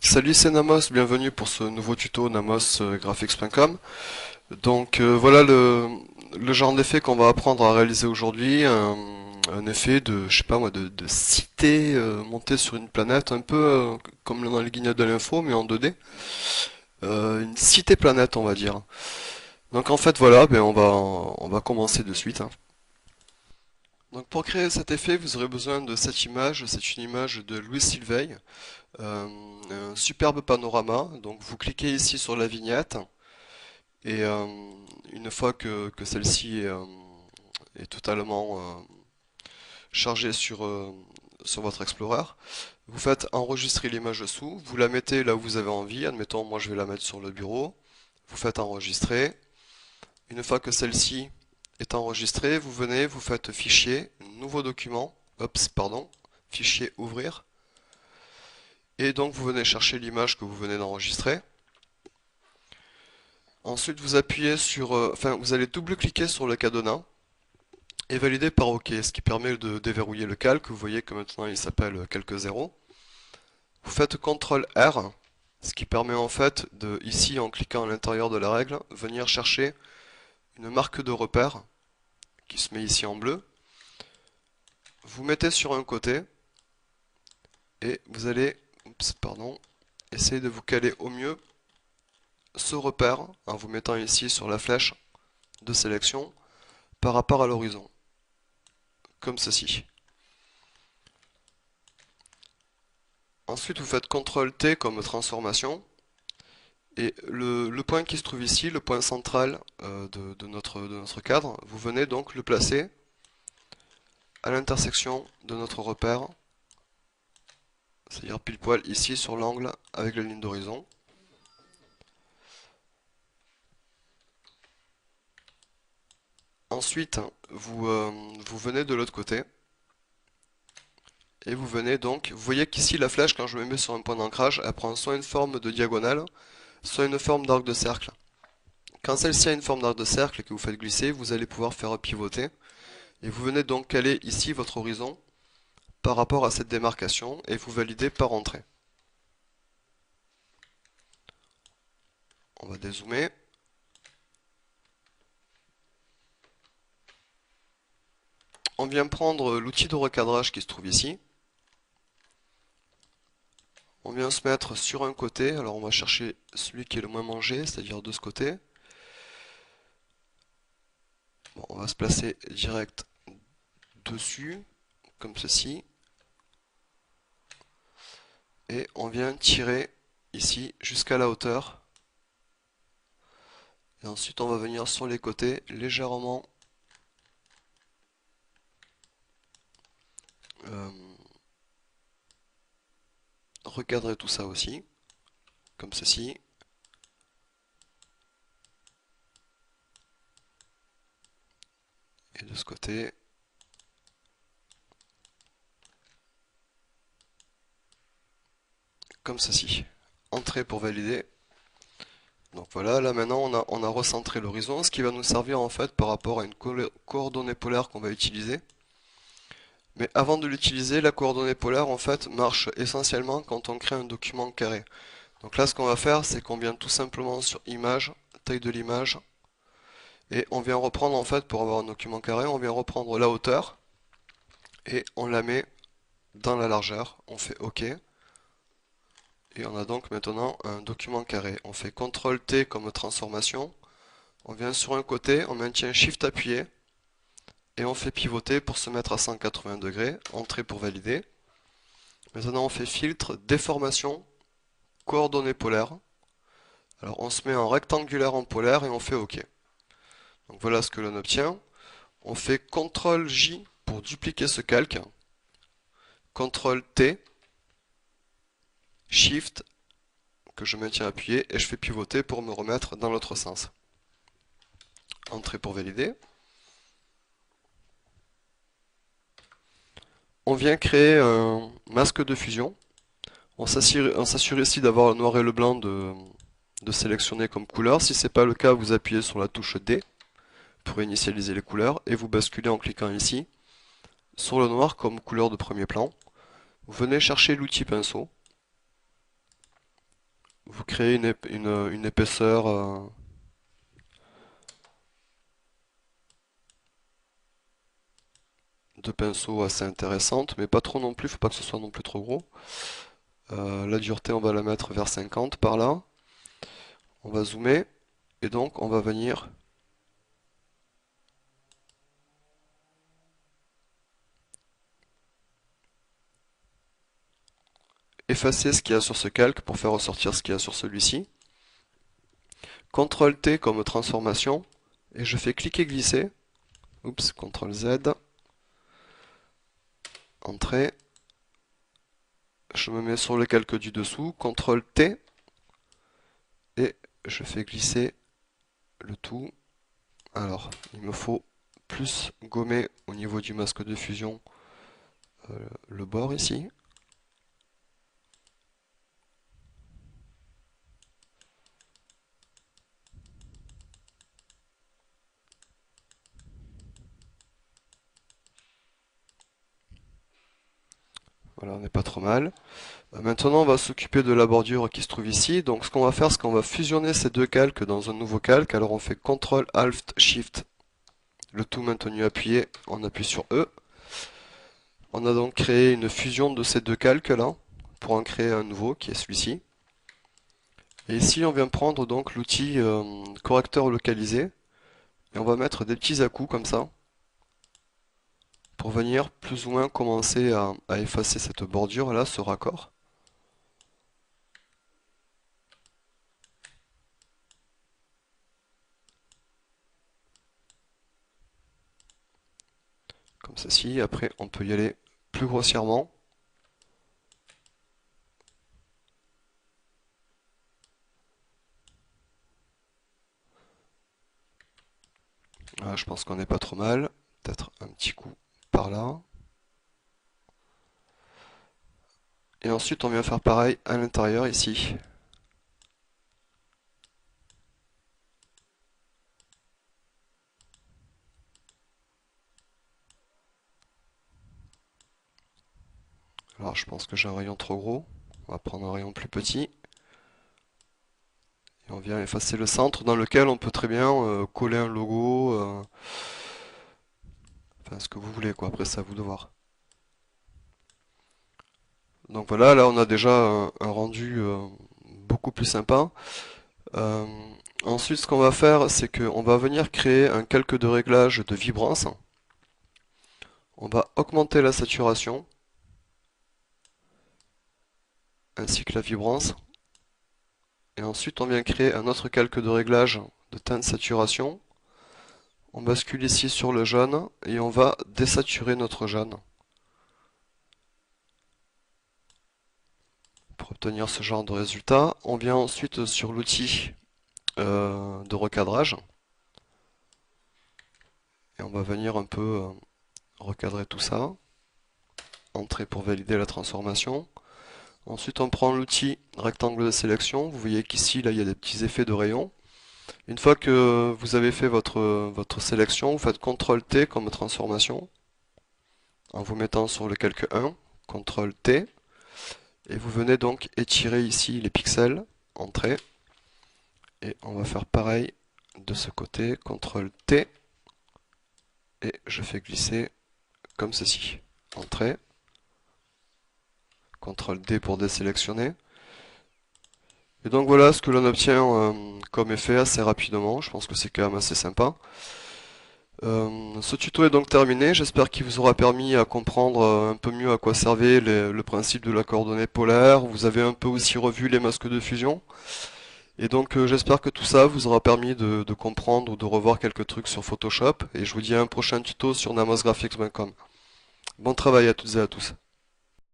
Salut, c'est Namos, bienvenue pour ce nouveau tuto namosgraphics.com. Voilà le genre d'effet qu'on va apprendre à réaliser aujourd'hui, un effet de, je sais pas moi, de cité montée sur une planète, un peu comme dans les guignols de l'info, mais en 2D. Une cité planète, on va dire. Donc en fait voilà, on va commencer de suite, hein. Donc pour créer cet effet, vous aurez besoin de cette image. C'est une image de Louis Silveira, euh, un superbe panorama. Donc vous cliquez ici sur la vignette. Et une fois que celle-ci est totalement chargée sur votre Explorer, vous faites enregistrer l'image dessous, vous la mettez là où vous avez envie, admettons moi je vais la mettre sur le bureau, vous faites enregistrer. Une fois que celle-ci est enregistrée, vous venez, vous faites fichier, nouveau document, pardon, fichier ouvrir, et donc vous venez chercher l'image que vous venez d'enregistrer. Ensuite vous appuyez vous allez double-cliquer sur le cadenas et validé par OK, ce qui permet de déverrouiller le calque. Vous voyez que maintenant il s'appelle calque 0. Vous faites CTRL R, ce qui permet en fait de, ici en cliquant à l'intérieur de la règle, venir chercher une marque de repère qui se met ici en bleu. Vous mettez sur un côté et vous allez, essayer de vous caler au mieux ce repère en vous mettant ici sur la flèche de sélection par rapport à l'horizon, comme ceci. Ensuite, vous faites CTRL T comme transformation. Et le point qui se trouve ici, le point central de notre cadre, vous venez donc le placer à l'intersection de notre repère, c'est-à-dire pile poil ici sur l'angle avec la ligne d'horizon. Ensuite, vous venez de l'autre côté et vous venez donc, vous voyez qu'ici la flèche, quand je me mets sur un point d'ancrage, elle prend soit une forme de diagonale, soit une forme d'arc de cercle. Quand celle-ci a une forme d'arc de cercle et que vous faites glisser, vous allez pouvoir faire pivoter. Et vous venez donc caler ici votre horizon par rapport à cette démarcation et vous validez par entrée. On va dézoomer. On vient prendre l'outil de recadrage qui se trouve ici. On vient se mettre sur un côté. Alors on va chercher celui qui est le moins mangé, c'est-à-dire de ce côté. Bon, on va se placer direct dessus, comme ceci. Et on vient tirer ici jusqu'à la hauteur. Et ensuite on va venir sur les côtés légèrement euh, recadrer tout ça aussi, comme ceci. Et de ce côté, comme ceci. Entrée pour valider. Donc voilà, là maintenant on a recentré l'horizon, ce qui va nous servir en fait par rapport à une coordonnée polaire qu'on va utiliser. Mais avant de l'utiliser, la coordonnée polaire en fait marche essentiellement quand on crée un document carré. Donc là ce qu'on va faire, c'est qu'on vient tout simplement sur image, taille de l'image, et on vient reprendre en fait pour avoir un document carré, on vient reprendre la hauteur et on la met dans la largeur. On fait OK. Et on a donc maintenant un document carré. On fait CTRL T comme transformation. On vient sur un côté, on maintient Shift appuyé et on fait pivoter pour se mettre à 180 degrés. Entrée pour valider. Maintenant on fait filtre, déformation, coordonnées polaires. Alors on se met en rectangulaire en polaire et on fait OK. Donc voilà ce que l'on obtient. On fait CTRL J pour dupliquer ce calque. CTRL T, Shift que je maintiens appuyé et je fais pivoter pour me remettre dans l'autre sens. Entrée pour valider. On vient créer un masque de fusion. On s'assure ici d'avoir le noir et le blanc de sélectionner comme couleur. Si ce n'est pas le cas, vous appuyez sur la touche D pour initialiser les couleurs et vous basculez en cliquant ici sur le noir comme couleur de premier plan. Vous venez chercher l'outil pinceau. vous créez une épaisseur de pinceau assez intéressante, mais pas trop non plus, faut pas que ce soit non plus trop gros. La dureté, on va la mettre vers 50 par là. On va zoomer, et donc on va venir effacer ce qu'il y a sur ce calque pour faire ressortir ce qu'il y a sur celui-ci. CTRL T comme transformation, et je fais cliquer-glisser. Oups, CTRL Z. Entrée. Je me mets sur le calque du dessous, CTRL T, et je fais glisser le tout. Alors, il me faut plus gommer au niveau du masque de fusion le bord ici. Voilà, on n'est pas trop mal. Maintenant, on va s'occuper de la bordure qui se trouve ici. Donc, ce qu'on va faire, c'est qu'on va fusionner ces deux calques dans un nouveau calque. Alors, on fait CTRL, ALT, SHIFT, le tout maintenu appuyé. On appuie sur E. On a donc créé une fusion de ces deux calques là, pour en créer un nouveau, qui est celui-ci. Et ici, on vient prendre donc l'outil correcteur localisé. Et on va mettre des petits à-coups comme ça, pour venir plus ou moins commencer à effacer cette bordure là, ce raccord. Comme ceci. Après, on peut y aller plus grossièrement. Voilà, je pense qu'on n'est pas trop mal. Peut-être un petit coup par là. Et ensuite, on vient faire pareil à l'intérieur ici. Alors, je pense que j'ai un rayon trop gros. On va prendre un rayon plus petit. Et on vient effacer le centre dans lequel on peut très bien coller un logo. Enfin, ce que vous voulez, quoi. Après, c'est à vous de voir. Donc voilà, là, on a déjà un rendu beaucoup plus sympa. Euh, Ensuite, ce qu'on va faire, c'est qu'on va venir créer un calque de réglage de vibrance. On va augmenter la saturation, ainsi que la vibrance. Et ensuite, on vient créer un autre calque de réglage de teinte saturation. On bascule ici sur le jaune et on va désaturer notre jaune pour obtenir ce genre de résultat. On vient ensuite sur l'outil de recadrage et on va venir un peu recadrer tout ça. Entrée pour valider la transformation. Ensuite, on prend l'outil rectangle de sélection. Vous voyez qu'ici, là, il y a des petits effets de rayons. Une fois que vous avez fait votre sélection, vous faites CTRL T comme transformation, en vous mettant sur le calque 1, CTRL T, et vous venez donc étirer ici les pixels, entrée, et on va faire pareil de ce côté, CTRL T, et je fais glisser comme ceci, entrée, CTRL D pour désélectionner. Et donc voilà ce que l'on obtient comme effet assez rapidement, je pense que c'est quand même assez sympa. Ce tuto est donc terminé, j'espère qu'il vous aura permis à comprendre un peu mieux à quoi servait le principe de la coordonnée polaire. Vous avez un peu aussi revu les masques de fusion. Et donc j'espère que tout ça vous aura permis de comprendre ou de revoir quelques trucs sur Photoshop. Et je vous dis à un prochain tuto sur namosgraphics.com. Bon travail à toutes et à tous.